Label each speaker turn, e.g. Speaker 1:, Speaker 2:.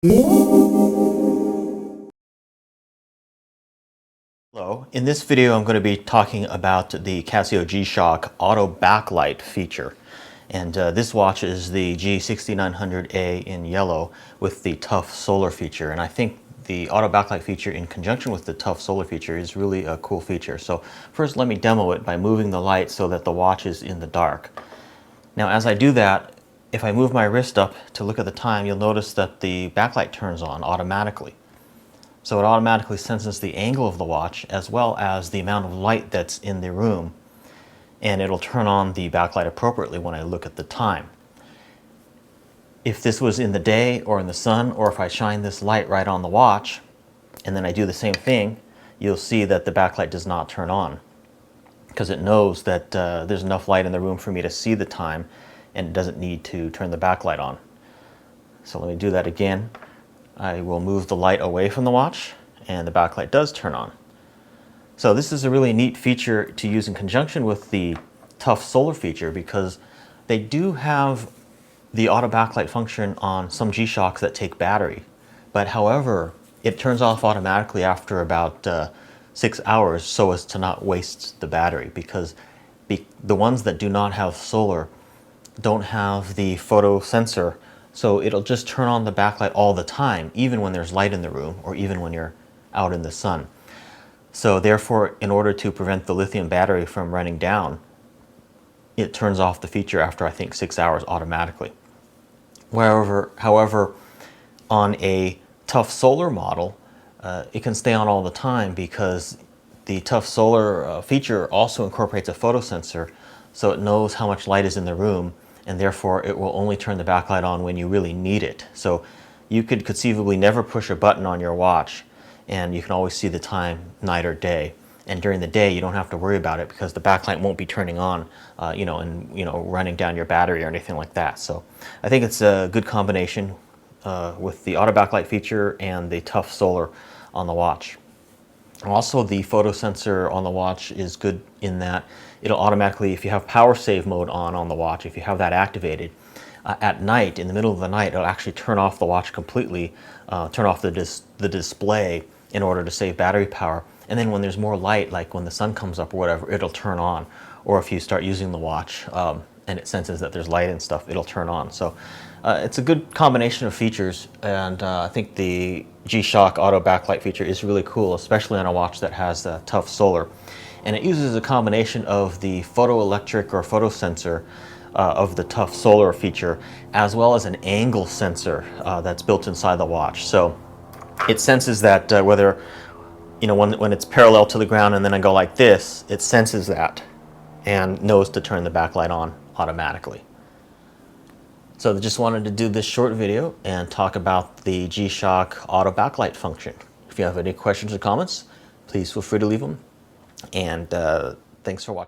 Speaker 1: Hello, in this video I'm going to be talking about the Casio G-Shock auto backlight feature. And this watch is the G6900A in yellow with the tough solar feature. And I think the auto backlight feature in conjunction with the tough solar feature is really a cool feature. So first let me demo it by moving the light so that the watch is in the dark. Now as I do that, if I move my wrist up to look at the time, you'll notice that the backlight turns on automatically. So it automatically senses the angle of the watch as well as the amount of light that's in the room, and it'll turn on the backlight appropriately when I look at the time. If this was in the day or in the sun, or if I shine this light right on the watch and then I do the same thing, you'll see that the backlight does not turn on because it knows that there's enough light in the room for me to see the time and it doesn't need to turn the backlight on. So let me do that again. I will move the light away from the watch and the backlight does turn on. So this is a really neat feature to use in conjunction with the tough solar feature because they do have the auto backlight function on some G-Shocks that take battery. But however, it turns off automatically after about 6 hours so as to not waste the battery, because the ones that do not have solar don't have the photo sensor. So it'll just turn on the backlight all the time, even when there's light in the room or even when you're out in the sun. So therefore, in order to prevent the lithium battery from running down, it turns off the feature after, I think, 6 hours automatically. However, on a tough solar model, it can stay on all the time because the tough solar feature also incorporates a photo sensor, so it knows how much light is in the room, and therefore it will only turn the backlight on when you really need it. So you could conceivably never push a button on your watch and you can always see the time night or day. And during the day you don't have to worry about it because the backlight won't be turning on and running down your battery or anything like that. So I think it's a good combination with the auto backlight feature and the tough solar on the watch. Also, the photo sensor on the watch is good in that it'll automatically, if you have power save mode on the watch, if you have that activated, at night, in the middle of the night, it'll actually turn off the watch completely, turn off the display in order to save battery power. And then when there's more light, like when the sun comes up or whatever, it'll turn on. Or if you start using the watch and it senses that there's light and stuff, it'll turn on. So it's a good combination of features, and I think the G-Shock auto backlight feature is really cool, especially on a watch that has tough solar. And it uses a combination of the photoelectric or photo sensor of the tough solar feature, as well as an angle sensor that's built inside the watch. So it senses that whether, when it's parallel to the ground and then I go like this, it senses that and knows to turn the backlight on automatically. So I just wanted to do this short video and talk about the G-Shock auto backlight function. If you have any questions or comments, please feel free to leave them. And thanks for watching.